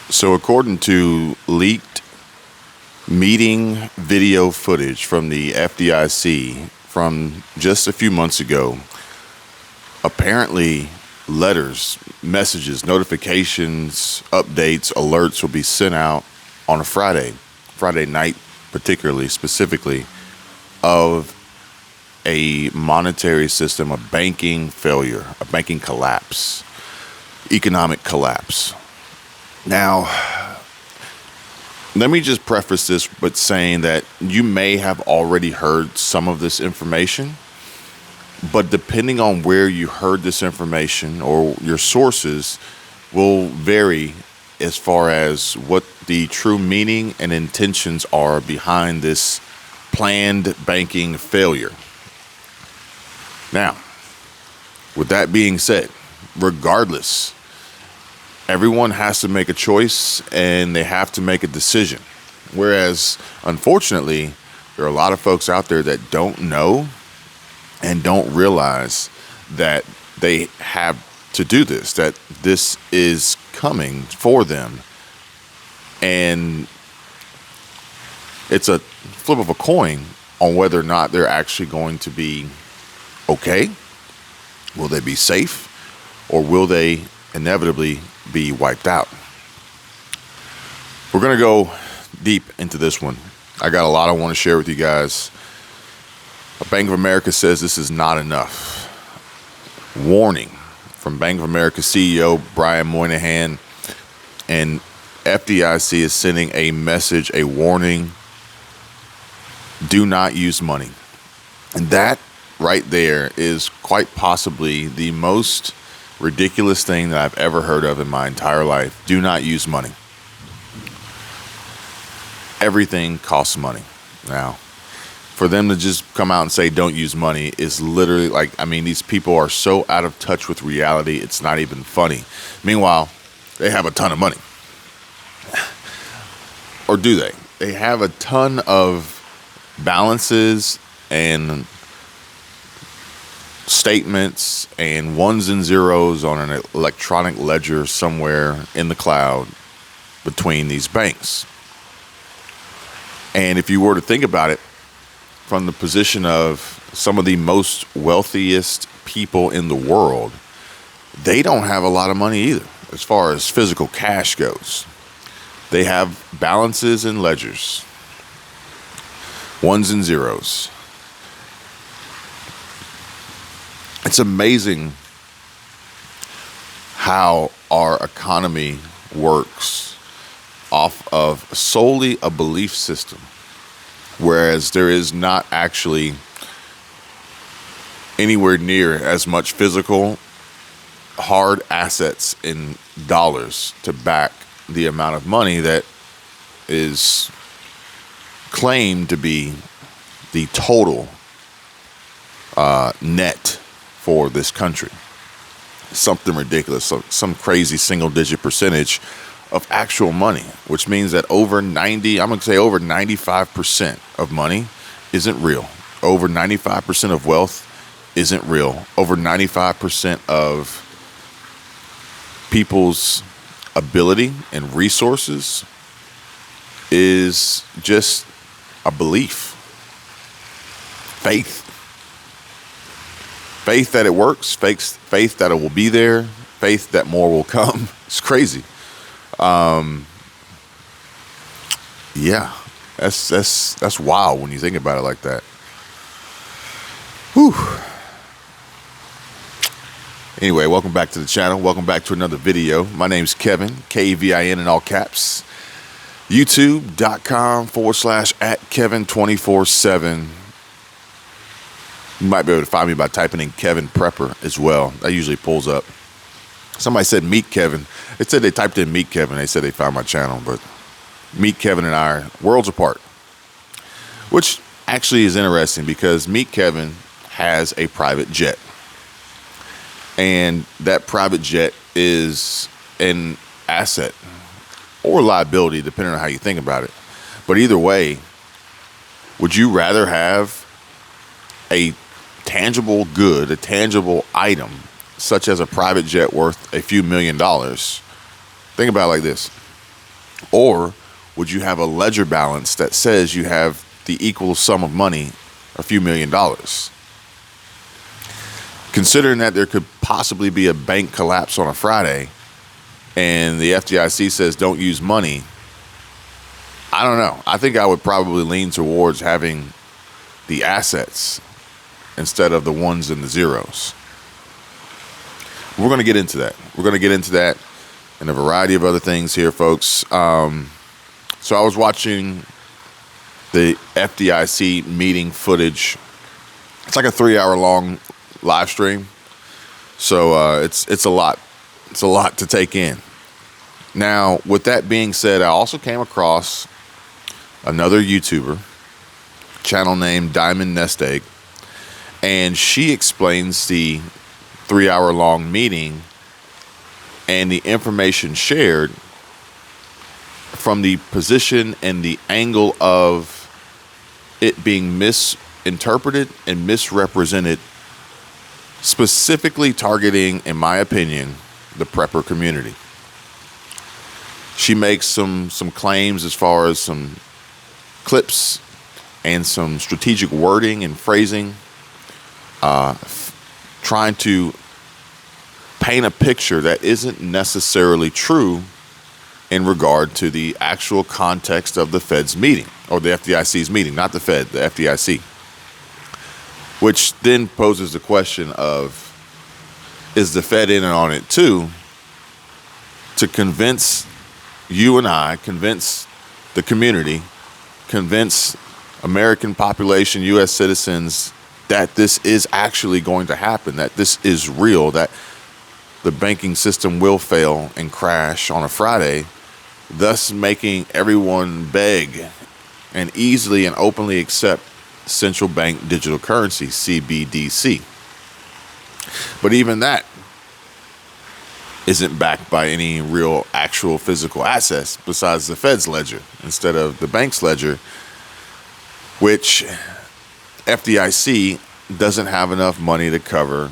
So, according to leaked meeting video footage from the FDIC from just a few months ago, apparently letters, messages, notifications, updates, alerts will be sent out on a Friday night, particularly, specifically, of a monetary system, a banking failure, a banking collapse, economic collapse. Now, let me just preface this with saying that you may have already heard some of this information, but depending on where you heard this information or your sources will vary as far as what the true meaning and intentions are behind this planned banking failure. Now, with that being said, regardless, everyone has to make a choice and they have to make a decision. Whereas, unfortunately, there are a lot of folks out there that don't know and don't realize that they have to do this, that this is coming for them. And it's a flip of a coin on whether or not they're actually going to be okay. Will they be safe? Or will they inevitably be wiped out? We're going to go deep into this one. I got a lot I want to share with you guys. Bank of America says this is not enough. Warning from Bank of America CEO Brian Moynihan, and FDIC is sending a message, a warning: do not use money. And that right there is quite possibly the most ridiculous thing that I've ever heard of in my entire life. Do not use money. Everything costs money. Now, for them to just come out and say don't use money is literally these people are so out of touch with reality, it's not even funny. Meanwhile, they have a ton of money. Or do they? They have a ton of balances and statements and ones and zeros on an electronic ledger somewhere in the cloud between these banks. And if you were to think about it from the position of some of the most wealthiest people in the world, they don't have a lot of money either as far as physical cash goes. They have balances and ledgers, ones and zeros. It's amazing how our economy works off of solely a belief system, whereas there is not actually anywhere near as much physical hard assets in dollars to back the amount of money that is claimed to be the total net for this country. Something ridiculous, some crazy single-digit percentage of actual money, which means that over 95% of money isn't real. Over 95% of wealth isn't real. Over 95% of people's ability and resources is just a belief. Faith that it works, faith that it will be there, faith that more will come. It's crazy. Yeah, that's wild when you think about it like that. Whew. Anyway, welcome back to the channel. Welcome back to another video. My name's Kevin, Kevin in all caps. YouTube.com/@Kevin247. You might be able to find me by typing in Kevin Prepper as well. That usually pulls up. Somebody said Meet Kevin. It said they typed in Meet Kevin. They said they found my channel, but Meet Kevin and I are worlds apart. Which actually is interesting because Meet Kevin has a private jet. And that private jet is an asset or liability, depending on how you think about it. But either way, would you rather have a tangible good, a tangible item, such as a private jet worth a few $1 million? Think about it like this. Or would you have a ledger balance that says you have the equal sum of money, a few $1,000,000? Considering that there could possibly be a bank collapse on a Friday and the FDIC says don't use money, I don't know. I think I would probably lean towards having the assets instead of the ones and the zeros. We're going to get into that. We're going to get into that and a variety of other things here, folks. So I was watching the FDIC meeting footage. It's like a 3-hour long live stream. So it's a lot. It's a lot to take in. Now, with that being said, I also came across another YouTuber, channel named Diamond Nest Egg, and she explains the 3-hour long meeting and the information shared from the position and the angle of it being misinterpreted and misrepresented, specifically targeting, in my opinion, the prepper community. She makes some claims as far as some clips and some strategic wording and phrasing, trying to paint a picture that isn't necessarily true in regard to the actual context of the Fed's meeting, or the FDIC's meeting, not the Fed, the FDIC. Which then poses the question of, is the Fed in on it too, to convince you and I, convince the community, convince American population, U.S. citizens, that this is actually going to happen, that this is real, that the banking system will fail and crash on a Friday, thus making everyone beg and easily and openly accept central bank digital currency, CBDC. But even that isn't backed by any real actual physical assets besides the Fed's ledger instead of the bank's ledger, which FDIC doesn't have enough money to cover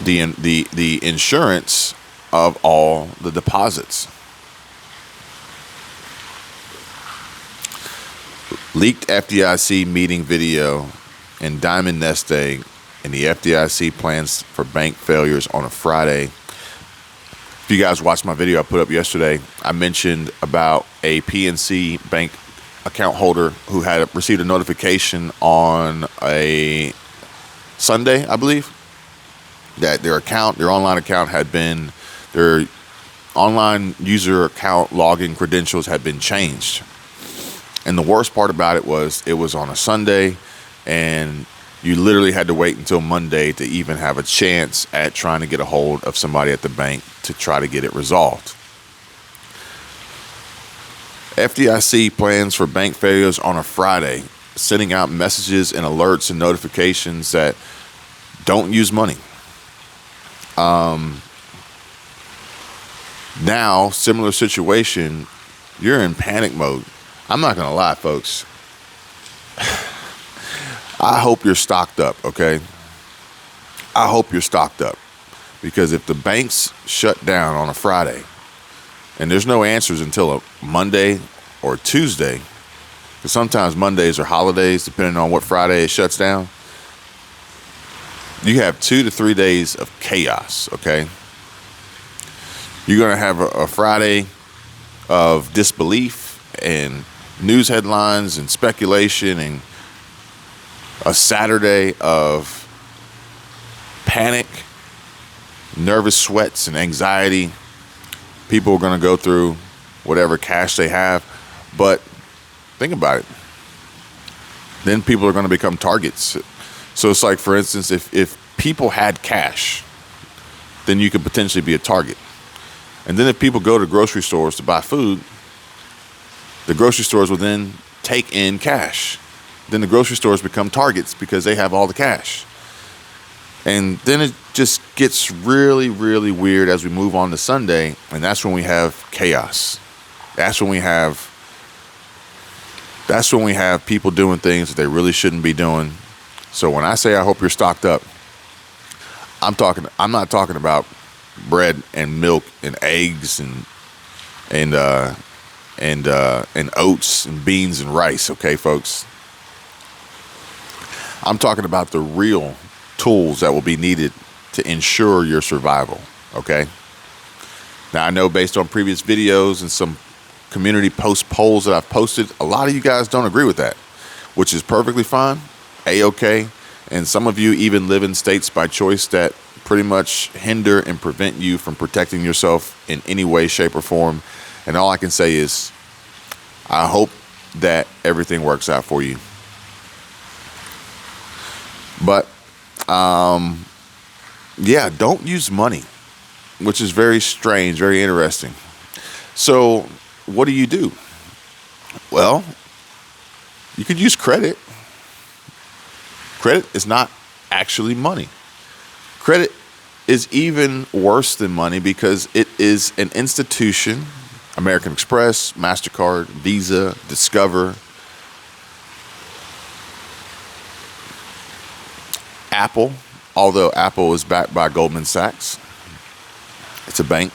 the insurance of all the deposits. Leaked FDIC meeting video and Diamond Nest Egg and the FDIC plans for bank failures on a Friday. If you guys watched my video I put up yesterday, I mentioned about a PNC bank account holder who had received a notification on a Sunday, I believe, that their online account had been, their online user account login credentials had been changed. And the worst part about it was on a Sunday, and you literally had to wait until Monday to even have a chance at trying to get a hold of somebody at the bank to try to get it resolved. FDIC plans for bank failures on a Friday, sending out messages and alerts and notifications that don't use money. Now, similar situation, you're in panic mode. I'm not going to lie, folks. I hope you're stocked up, okay? I hope you're stocked up. Because if the banks shut down on a Friday and there's no answers until a Monday or Tuesday, because sometimes Mondays are holidays depending on what Friday it shuts down, you have 2 to 3 days of chaos, okay? You're going to have a Friday of disbelief and news headlines and speculation, and a Saturday of panic, nervous sweats, and anxiety. People are going to go through whatever cash they have. But think about it. Then people are going to become targets. So it's like, for instance, if people had cash, then you could potentially be a target. And then if people go to grocery stores to buy food, the grocery stores will then take in cash. Then the grocery stores become targets because they have all the cash. And then it just gets really, really weird as we move on to Sunday, and that's when we have chaos. That's when we have people doing things that they really shouldn't be doing. So when I say I hope you're stocked up, I'm not talking about bread and milk and eggs and and and oats and beans and rice. Okay, folks. I'm talking about the real tools that will be needed to ensure your survival. Okay. Now I know based on previous videos and some community post polls that I've posted, a lot of you guys don't agree with that, which is perfectly fine, A-okay. And some of you even live in states by choice that pretty much hinder and prevent you from protecting yourself in any way, shape, or form. And all I can say is, I hope that everything works out for you. But, yeah, don't use money, which is very strange, very interesting. So what do? Well, you could use credit. Credit is not actually money. Credit is even worse than money because it is an institution. American Express, MasterCard, Visa, Discover, Apple, although Apple is backed by Goldman Sachs. It's a bank.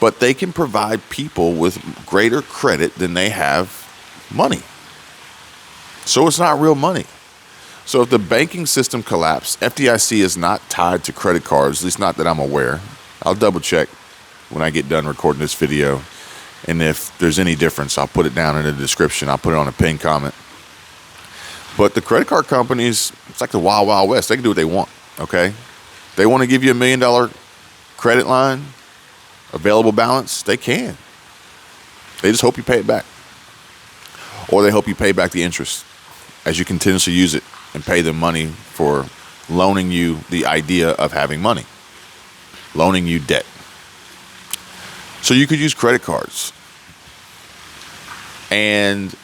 But they can provide people with greater credit than they have money. So it's not real money. So if the banking system collapsed, FDIC is not tied to credit cards, at least not that I'm aware. I'll double check when I get done recording this video. And if there's any difference, I'll put it down in the description. I'll put it on a pinned comment. But the credit card companies, it's like the Wild Wild West. They can do what they want, okay? They want to give you $1 million credit line, available balance, they can. They just hope you pay it back. Or they hope you pay back the interest as you continuously use it and pay them money for loaning you the idea of having money, loaning you debt. So you could use credit cards. And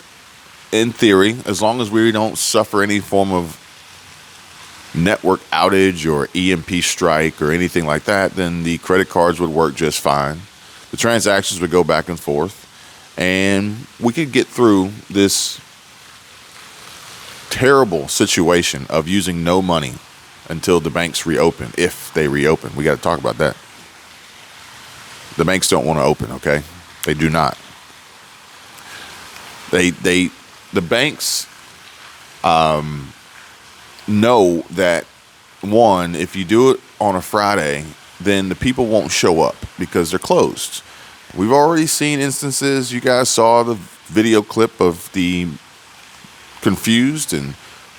in theory, as long as we don't suffer any form of network outage or EMP strike or anything like that, then the credit cards would work just fine. The transactions would go back and forth, and we could get through this terrible situation of using no money until the banks reopen, if they reopen. We got to talk about that. The banks don't want to open, okay? They do not. The banks know that, one, if you do it on a Friday, then the people won't show up because they're closed. We've already seen instances. You guys saw the video clip of the confused and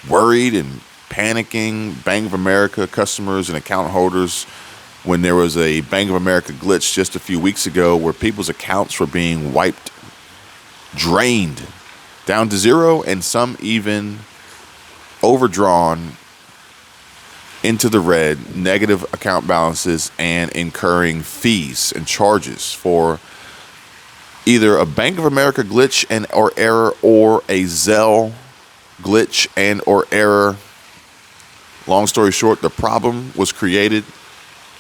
worried and panicking Bank of America customers and account holders when there was a Bank of America glitch just a few weeks ago where people's accounts were being wiped, drained down to zero, and some even overdrawn into the red, negative account balances, and incurring fees and charges for either a Bank of America glitch and or error or a Zelle glitch and or error. Long story short, the problem was created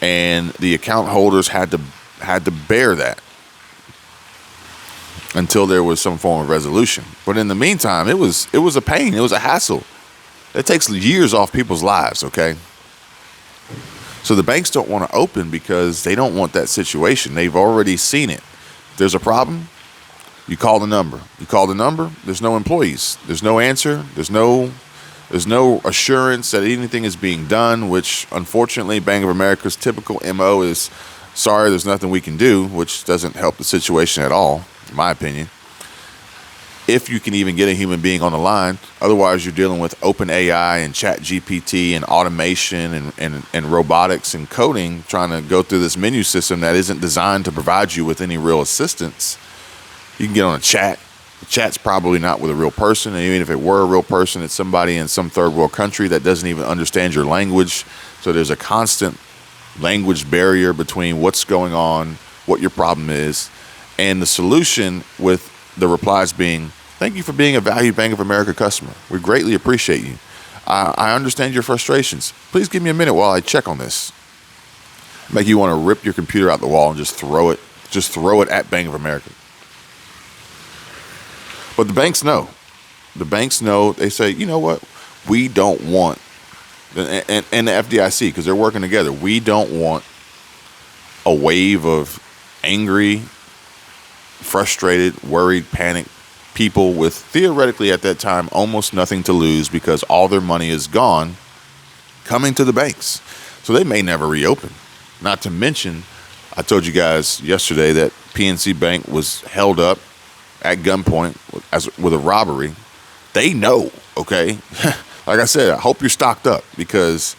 and the account holders had to bear that until there was some form of resolution. But in the meantime, it was a pain. It was a hassle. It takes years off people's lives, okay? So the banks don't want to open because they don't want that situation. They've already seen it. There's a problem, you call the number. You call the number, there's no employees. There's no answer. There's no assurance that anything is being done, which unfortunately Bank of America's typical MO is, sorry, there's nothing we can do, which doesn't help the situation at all, in my opinion. If you can even get a human being on the line. Otherwise, you're dealing with OpenAI and ChatGPT and automation and robotics and coding, trying to go through this menu system that isn't designed to provide you with any real assistance. You can get on a chat. The chat's probably not with a real person. And even if it were a real person, it's somebody in some third world country that doesn't even understand your language. So there's a constant language barrier between what's going on, what your problem is, and the solution, with the replies being, thank you for being a valued Bank of America customer. We greatly appreciate you. I understand your frustrations. Please give me a minute while I check on this. Make you want to rip your computer out the wall and just throw it at Bank of America. But the banks know. The banks know. They say, you know what? We don't want, and the FDIC, because they're working together, we don't want a wave of angry frustrated, worried, panicked people with theoretically at that time almost nothing to lose because all their money is gone coming to the banks. So they may never reopen. Not to mention, I told you guys yesterday that PNC Bank was held up at gunpoint with a robbery. They know, okay? Like I said, I hope you're stocked up because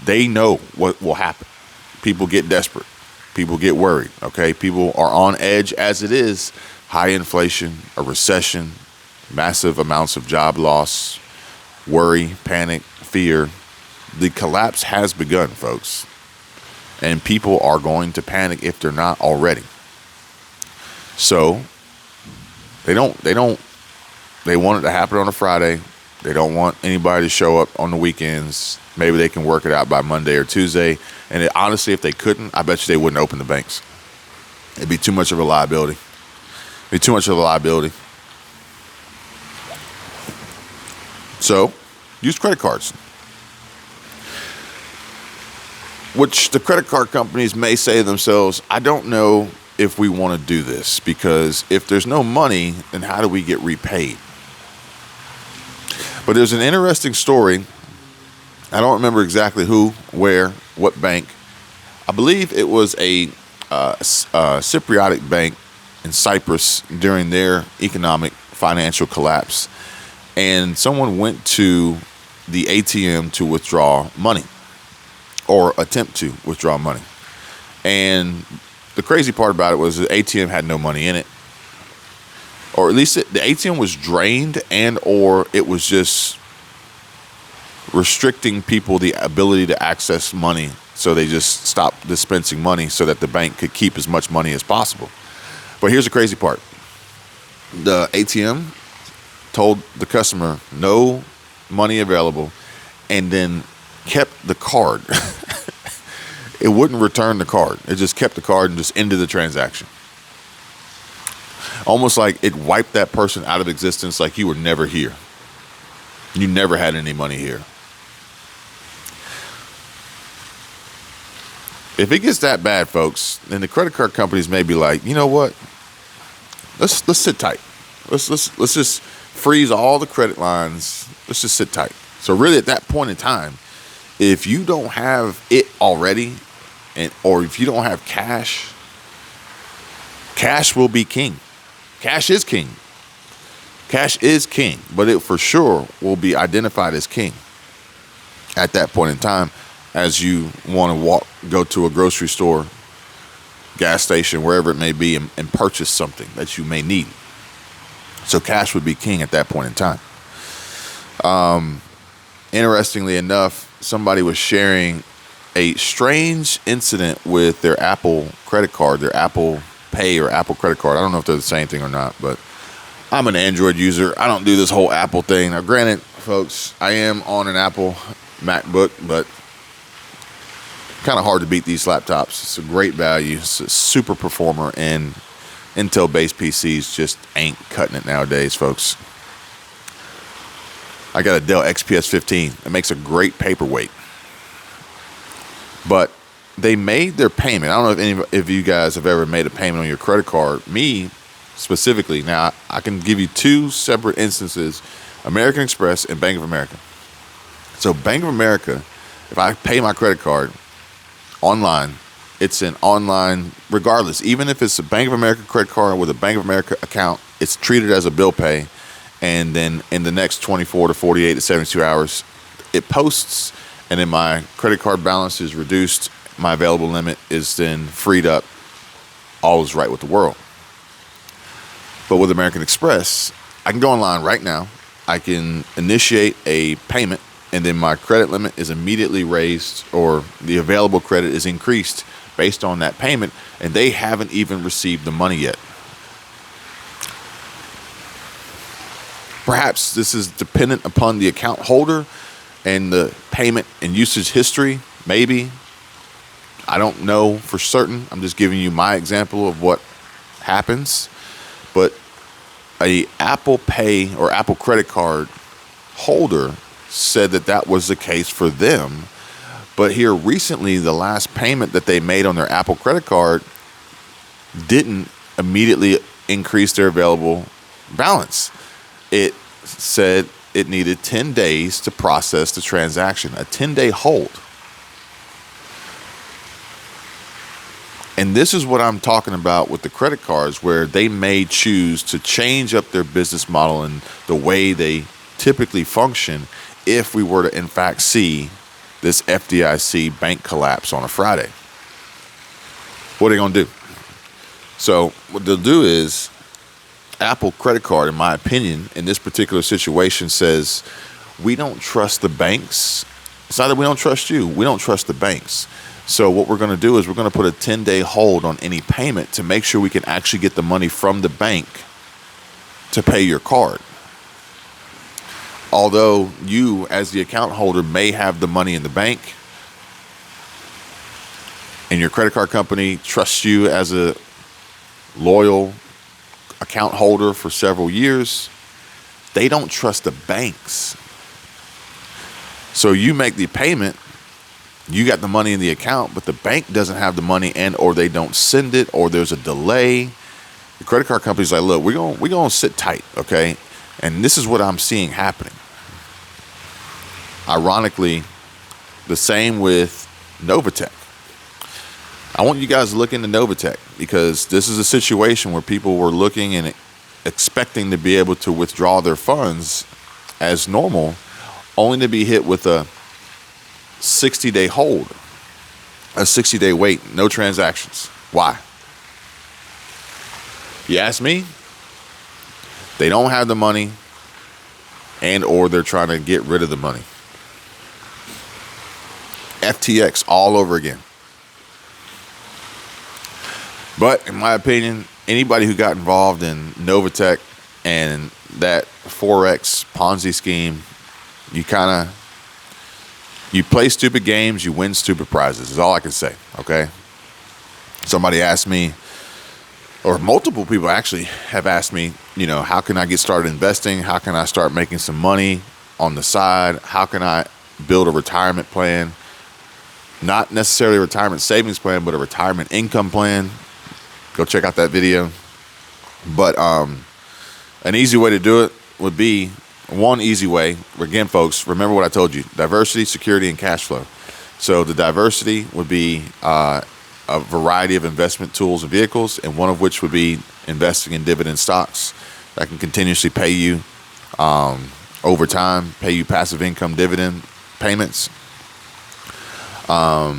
they know what will happen. People get desperate. People get worried, okay? People are on edge as it is. High inflation, a recession, massive amounts of job loss, worry, panic, fear. The collapse has begun, folks. And people are going to panic if they're not already. So they want it to happen on a Friday. They don't want anybody to show up on the weekends. Maybe they can work it out by Monday or Tuesday. And honestly, if they couldn't, I bet you they wouldn't open the banks. It'd be too much of a liability. So use credit cards. Which the credit card companies may say to themselves, I don't know if we want to do this because if there's no money, then how do we get repaid? But there's an interesting story. I don't remember exactly who, where, what bank. I believe it was a Cypriotic bank in Cyprus during their economic financial collapse. And someone went to the ATM to withdraw money or attempt to withdraw money. And the crazy part about it was the ATM had no money in it. Or at least the ATM was drained and or it was just restricting people the ability to access money. So they just stopped dispensing money so that the bank could keep as much money as possible. But here's the crazy part. The ATM told the customer no money available and then kept the card. It wouldn't return the card. It just kept the card and just ended the transaction. Almost like it wiped that person out of existence like you were never here. You never had any money here. If it gets that bad, folks, then the credit card companies may be like, you know what? Let's sit tight. Let's just freeze all the credit lines. Let's just sit tight. So really at that point in time, if you don't have it already, or if you don't have cash, cash will be king. Cash is king. Cash is king, but it for sure will be identified as king at that point in time as you want to go to a grocery store, gas station, wherever it may be, and purchase something that you may need. So cash would be king at that point in time. Interestingly enough, somebody was sharing a strange incident with their Apple credit card, their Apple Pay or Apple credit card. I don't know if they're the same thing or not, but I'm an Android user. I don't do this whole Apple thing. Now, granted, folks, I am on an Apple MacBook, but kind of hard to beat these laptops. It's a great value. It's a super performer, and Intel-based PCs just ain't cutting it nowadays, folks. I got a Dell XPS 15. It makes a great paperweight. But they made their payment. I don't know if you guys have ever made a payment on your credit card. Me, specifically. Now, I can give you two separate instances, American Express and Bank of America. So Bank of America, if I pay my credit card online, it's an online, regardless, even if it's a Bank of America credit card with a Bank of America account, it's treated as a bill pay. And then in the next 24 to 48 to 72 hours, it posts, and then my credit card balance is reduced. My available limit is then freed up. All is right with the world. But with American Express, I can go online right now. I can initiate a payment, and then my credit limit is immediately raised, or the available credit is increased based on that payment, and they haven't even received the money yet. Perhaps this is dependent upon the account holder and the payment and usage history, maybe. I don't know for certain. I'm just giving you my example of what happens. But a Apple Pay or Apple credit card holder said that that was the case for them. But here recently, the last payment that they made on their Apple credit card didn't immediately increase their available balance. It said it needed 10 days to process the transaction, a 10-day hold. And this is what I'm talking about with the credit cards, where they may choose to change up their business model and the way they typically function if we were to, in fact, see this FDIC bank collapse on a Friday. What are they going to do? So what they'll do is, Apple credit card, in my opinion, in this particular situation says, we don't trust the banks. It's not that we don't trust you. We don't trust the banks. So what we're going to do is we're going to put a 10-day hold on any payment to make sure we can actually get the money from the bank to pay your card. Although you, as the account holder, may have the money in the bank and your credit card company trusts you as a loyal account holder for several years, they don't trust the banks. So you make the payment, you got the money in the account, but the bank doesn't have the money, and or they don't send it, or there's a delay. The credit card company's like, look, we're gonna sit tight, okay? And this is what I'm seeing happening. Ironically, the same with Novatech. I want you guys to look into Novatech, because this is a situation where people were looking and expecting to be able to withdraw their funds as normal, only to be hit with a 60-day hold, a 60-day wait, no transactions. Why? You ask me? They don't have the money, and or they're trying to get rid of the money. FTX all over again. But in my opinion, anybody who got involved in Novatech and that Forex Ponzi scheme, you play stupid games, you win stupid prizes, is all I can say, okay? Somebody asked me, or multiple people actually have asked me, how can I get started investing? How can I start making some money on the side? How can I build a retirement plan? Not necessarily a retirement savings plan, but a retirement income plan. Go check out that video. But an easy way to do it would be, one easy way, again, folks, remember what I told you: diversity, security, and cash flow. So the diversity would be a variety of investment tools and vehicles, and one of which would be investing in dividend stocks that can continuously pay you over time, pay you passive income dividend payments. But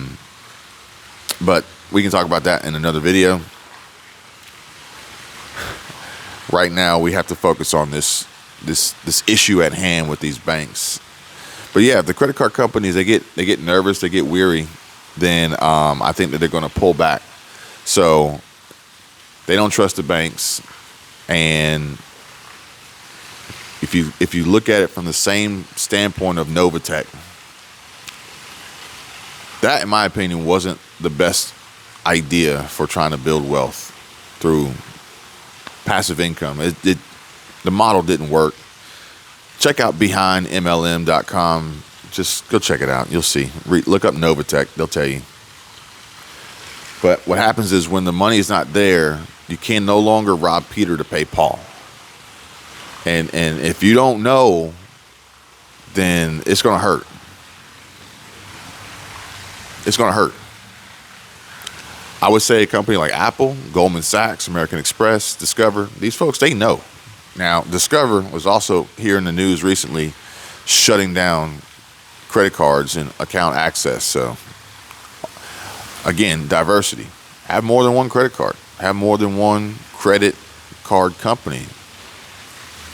we can talk about that in another video. Right now, we have to focus on this issue at hand with these banks. But yeah, if the credit card companies, they get nervous, they get weary, then I think that they're going to pull back. So they don't trust the banks, and if you look at it from the same standpoint of Novatech, that, in my opinion, wasn't the best idea for trying to build wealth through passive income. The model didn't work. Check out behindmlm.com. Just go check it out. You'll see. Look up Novatech. They'll tell you. But what happens is, when the money is not there, you can no longer rob Peter to pay Paul. And if you don't know, then it's going to hurt. It's going to hurt. I would say a company like Apple, Goldman Sachs, American Express, Discover, these folks, they know. Now, Discover was also here in the news recently, shutting down credit cards and account access. So, again, diversity. Have more than one credit card. Have more than one credit card company.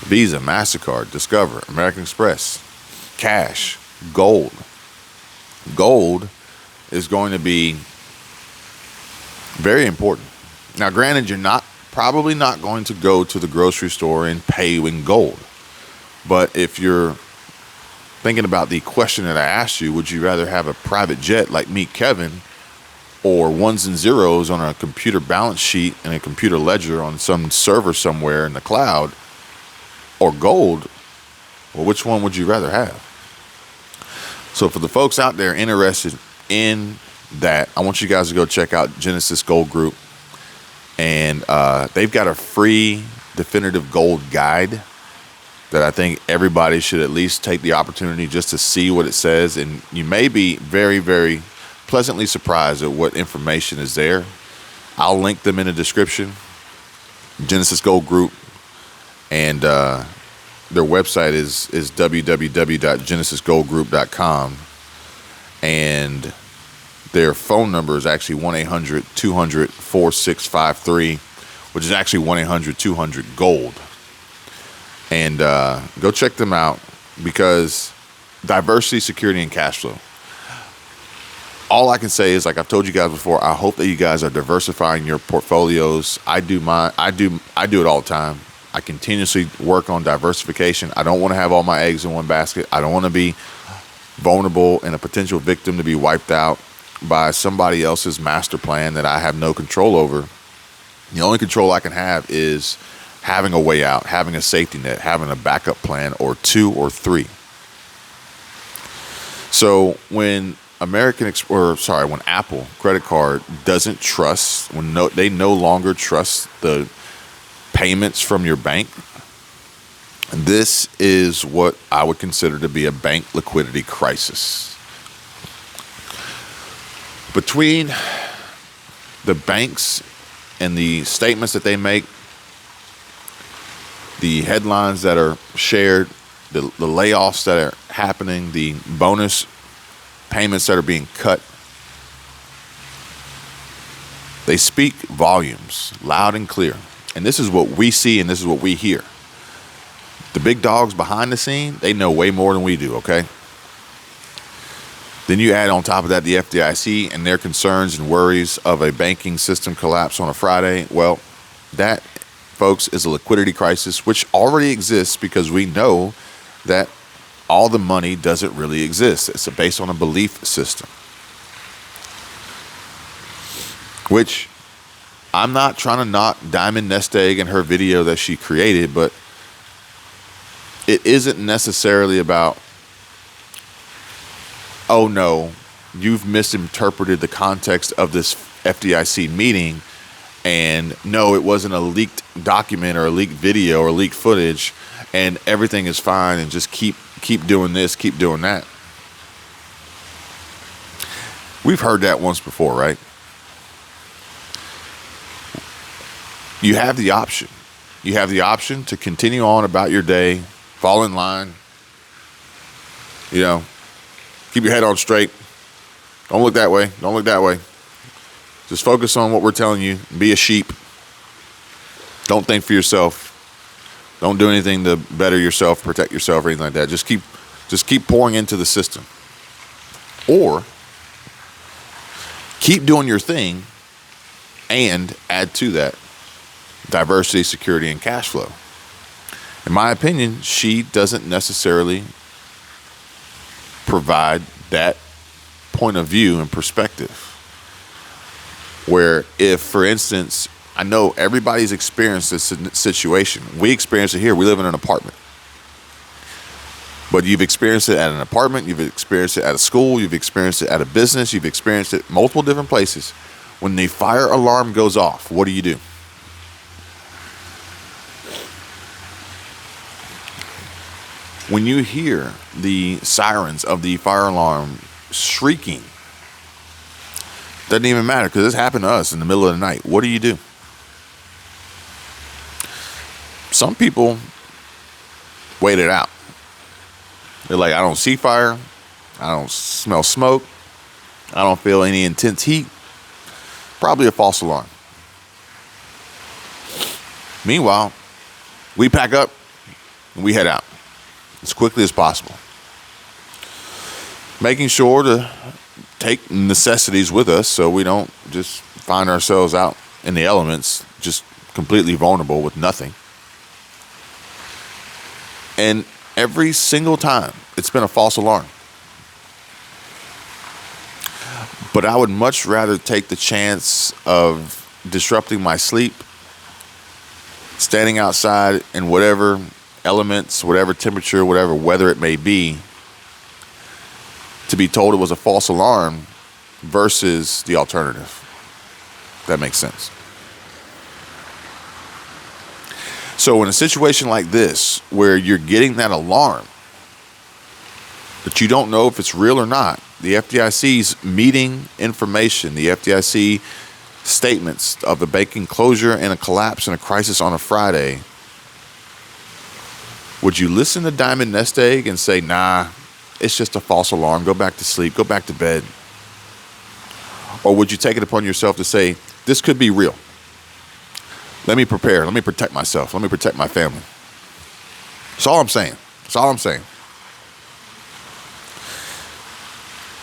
Visa, MasterCard, Discover, American Express, cash, gold. Gold is going to be very important. Now, granted, you're probably not going to go to the grocery store and pay in gold. But if you're thinking about the question that I asked you, would you rather have a private jet like Meet Kevin, or ones and zeros on a computer balance sheet and a computer ledger on some server somewhere in the cloud, or gold? Well, which one would you rather have? So for the folks out there interested in that, I want you guys to go check out Genesis Gold Group. And they've got a free definitive gold guide that I think everybody should at least take the opportunity just to see what it says. And you may be very, very pleasantly surprised at what information is there. I'll link them in the description. Genesis Gold Group. And their website is www.genesisgoldgroup.com. And their phone number is actually 1-800-200-4653, which is actually 1-800-200-GOLD. And go check them out, because diversity, security, and cash flow. All I can say is, like I've told you guys before, I hope that you guys are diversifying your portfolios. I do it all the time. I continuously work on diversification. I don't want to have all my eggs in one basket. I don't want to be vulnerable and a potential victim to be wiped out by somebody else's master plan that I have no control over. The only control I can have is having a way out, having a safety net, having a backup plan, or 2 or 3. So when when Apple credit card doesn't trust, they no longer trust the payments from your bank, this is what I would consider to be a bank liquidity crisis. Between the banks and the statements that they make, the headlines that are shared, the layoffs that are happening, the bonus payments that are being cut, they speak volumes, loud and clear. And this is what we see, and this is what we hear. The big dogs behind the scene, they know way more than we do, okay? Then you add on top of that the FDIC and their concerns and worries of a banking system collapse on a Friday. Well, that, folks, is a liquidity crisis, which already exists because we know that all the money doesn't really exist. It's based on a belief system, which I'm not trying to knock Diamond Nest Egg and her video that she created, but it isn't necessarily about, oh no, you've misinterpreted the context of this FDIC meeting, and no, it wasn't a leaked document or a leaked video or leaked footage, and everything is fine, and just keep doing this, keep doing that. We've heard that once before, right? You have the option. You have the option to continue on about your day, fall in line, keep your head on straight. Don't look that way. Don't look that way. Just focus on what we're telling you. Be a sheep. Don't think for yourself. Don't do anything to better yourself, protect yourself, or anything like that. Just keep pouring into the system. Or keep doing your thing and add to that diversity, security, and cash flow. In my opinion, she doesn't necessarily provide that point of view and perspective. Where if, for instance, I know everybody's experienced this situation. We experience it here. We live in an apartment. But you've experienced it at an apartment. You've experienced it at a school. You've experienced it at a business. You've experienced it multiple different places. When the fire alarm goes off, what do? When you hear the sirens of the fire alarm shrieking, doesn't even matter, because this happened to us in the middle of the night. What do? Some people wait it out. They're like, I don't see fire. I don't smell smoke. I don't feel any intense heat. Probably a false alarm. Meanwhile, we pack up and we head out as quickly as possible, making sure to take necessities with us so we don't just find ourselves out in the elements, just completely vulnerable with nothing. And every single time, it's been a false alarm. But I would much rather take the chance of disrupting my sleep, standing outside in whatever elements, whatever temperature, whatever weather it may be, to be told it was a false alarm versus the alternative. That makes sense. So in a situation like this, where you're getting that alarm, but you don't know if it's real or not, the FDIC's meeting information, the FDIC statements of the banking closure and a collapse and a crisis on a Friday, would you listen to Diamond Nest Egg and say, nah, it's just a false alarm, go back to sleep, go back to bed? Or would you take it upon yourself to say, this could be real? Let me prepare. Let me protect myself. Let me protect my family. That's all I'm saying. That's all I'm saying.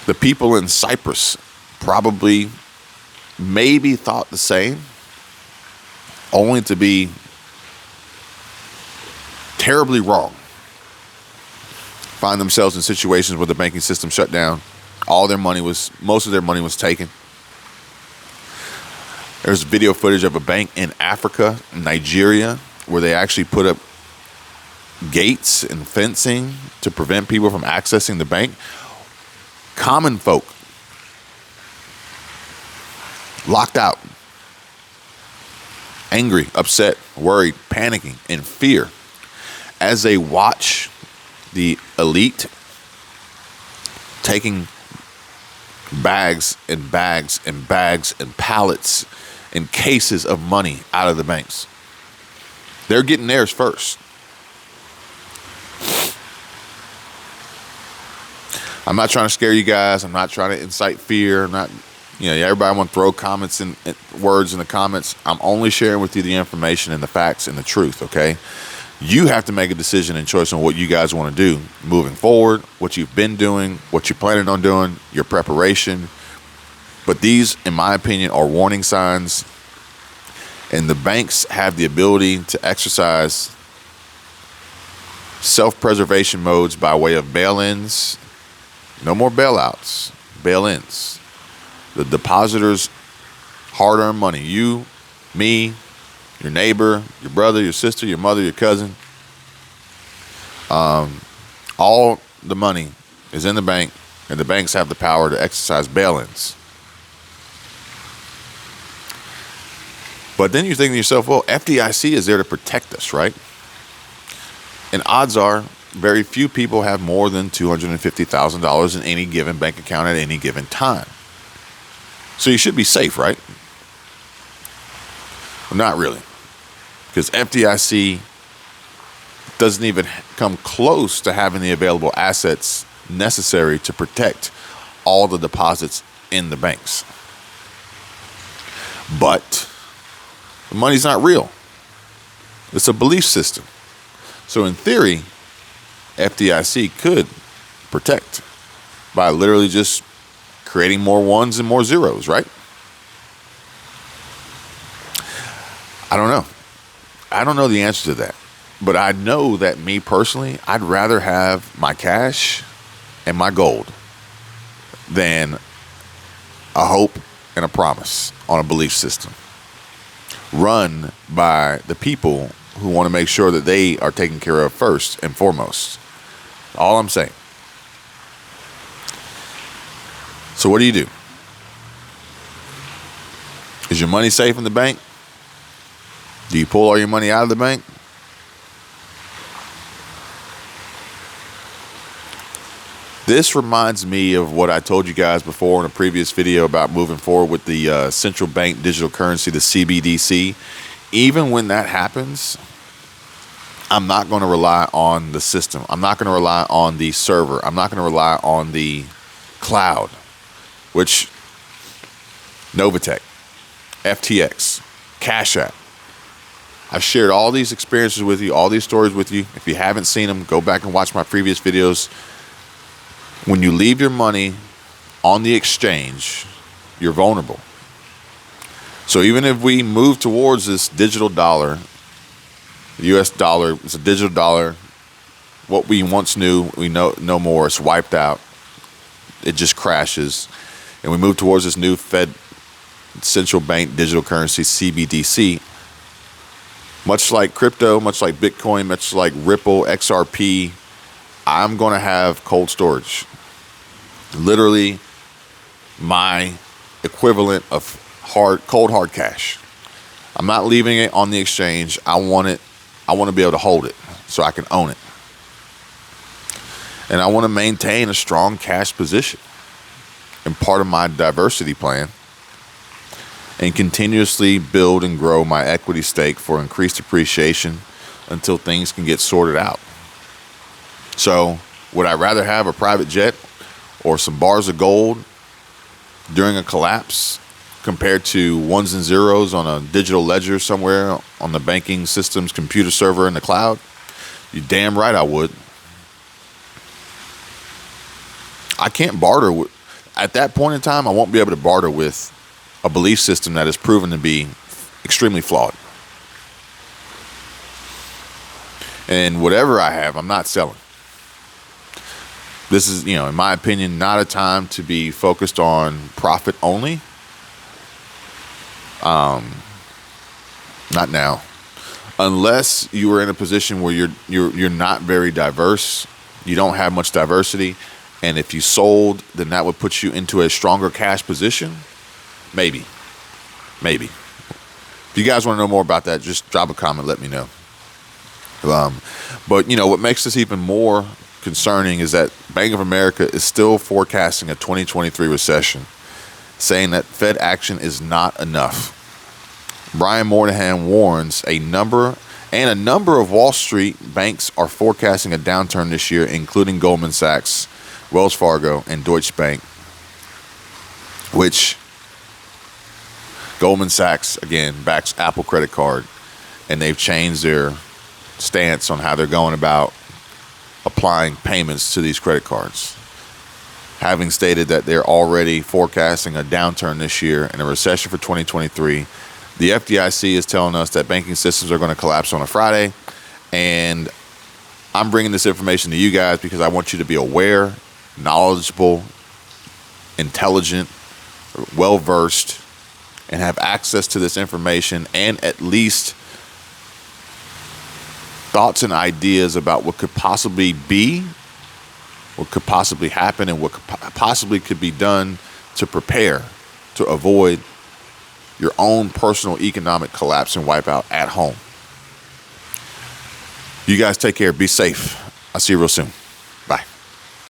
The people in Cyprus probably maybe thought the same, only to be terribly wrong. Find themselves in situations where the banking system shut down. Most of their money was taken. There's video footage of a bank in Africa, Nigeria, where they actually put up gates and fencing to prevent people from accessing the bank. Common folk locked out, angry, upset, worried, panicking, in fear as they watch the elite taking bags and bags and bags and pallets and cases of money out of the banks. They're getting theirs first. I'm not trying to scare you guys. I'm not trying to incite fear. I'm not, everybody want to throw comments and words in the comments. I'm only sharing with you the information and the facts and the truth, okay? You have to make a decision and choice on what you guys want to do moving forward, what you've been doing, what you're planning on doing, your preparation. But these, in my opinion, are warning signs. And the banks have the ability to exercise self-preservation modes by way of bail-ins. No more bailouts, bail-ins. The depositor's hard-earned money. You, me, your neighbor, your brother, your sister, your mother, your cousin. All the money is in the bank, and the banks have the power to exercise bail-ins. But then you think to yourself, well, FDIC is there to protect us, right? And odds are, very few people have more than $250,000 in any given bank account at any given time. So you should be safe, right? Well, not really. Because FDIC doesn't even come close to having the available assets necessary to protect all the deposits in the banks. But the money's not real. It's a belief system. So in theory, FDIC could protect by literally just creating more ones and more zeros, right? I don't know. I don't know the answer to that. But I know that me personally, I'd rather have my cash and my gold than a hope and a promise on a belief system run by the people who want to make sure that they are taken care of first and foremost. All I'm saying. So what do you do? Is your money safe in the bank? Do you pull all your money out of the bank? This reminds me of what I told you guys before in a previous video about moving forward with the central bank digital currency, the CBDC. Even when that happens, I'm not going to rely on the system. I'm not going to rely on the server. I'm not going to rely on the cloud, which Novatech, FTX, Cash App. I've shared all these experiences with you, all these stories with you. If you haven't seen them, go back and watch my previous videos. When you leave your money on the exchange, you're vulnerable. So even if we move towards this digital dollar, the US dollar is a digital dollar. What we once knew, we know no more. It's wiped out. It just crashes. And we move towards this new Fed central bank digital currency, CBDC. Much like crypto, much like Bitcoin, much like Ripple, XRP, I'm going to have cold storage. Literally my equivalent of cold hard cash. I'm not leaving it on the exchange. I want it I want to be able to hold it so I can own it. And I want to maintain a strong cash position and part of my diversity plan, and continuously build and grow my equity stake for increased appreciation until things can get sorted out. So would I rather have a private jet or some bars of gold during a collapse compared to ones and zeros on a digital ledger somewhere on the banking system's computer server in the cloud? You damn right I would. I can't barter with, at that point in time, I won't be able to barter with a belief system that is proven to be extremely flawed. And whatever I have, I'm not selling. This is, in my opinion, not a time to be focused on profit only. Not now. Unless you are in a position where you're not very diverse, you don't have much diversity, and if you sold, then that would put you into a stronger cash position. Maybe. If you guys want to know more about that, just drop a comment, let me know. But what makes this even more concerning is that Bank of America is still forecasting a 2023 recession, saying that Fed action is not enough. Brian Moynihan warns a number of Wall Street banks are forecasting a downturn this year, including Goldman Sachs, Wells Fargo, and Deutsche Bank, which Goldman Sachs, again, backs Apple credit card, and they've changed their stance on how they're going about applying payments to these credit cards, having stated that they're already forecasting a downturn this year and a recession for 2023. The FDIC is telling us that banking systems are going to collapse on a Friday, and I'm bringing this information to you guys because I want you to be aware, knowledgeable, intelligent, well-versed, and have access to this information and at least thoughts and ideas about what could possibly be, what could possibly happen, and what possibly could be done to prepare to avoid your own personal economic collapse and wipeout at home. You guys take care. Be safe. I'll see you real soon.